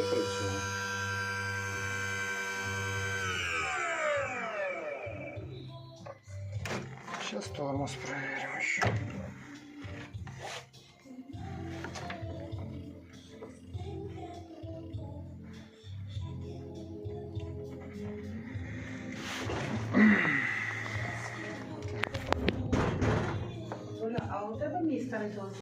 все працює. Сейчас тормоз проверим еще. А у тебе місце не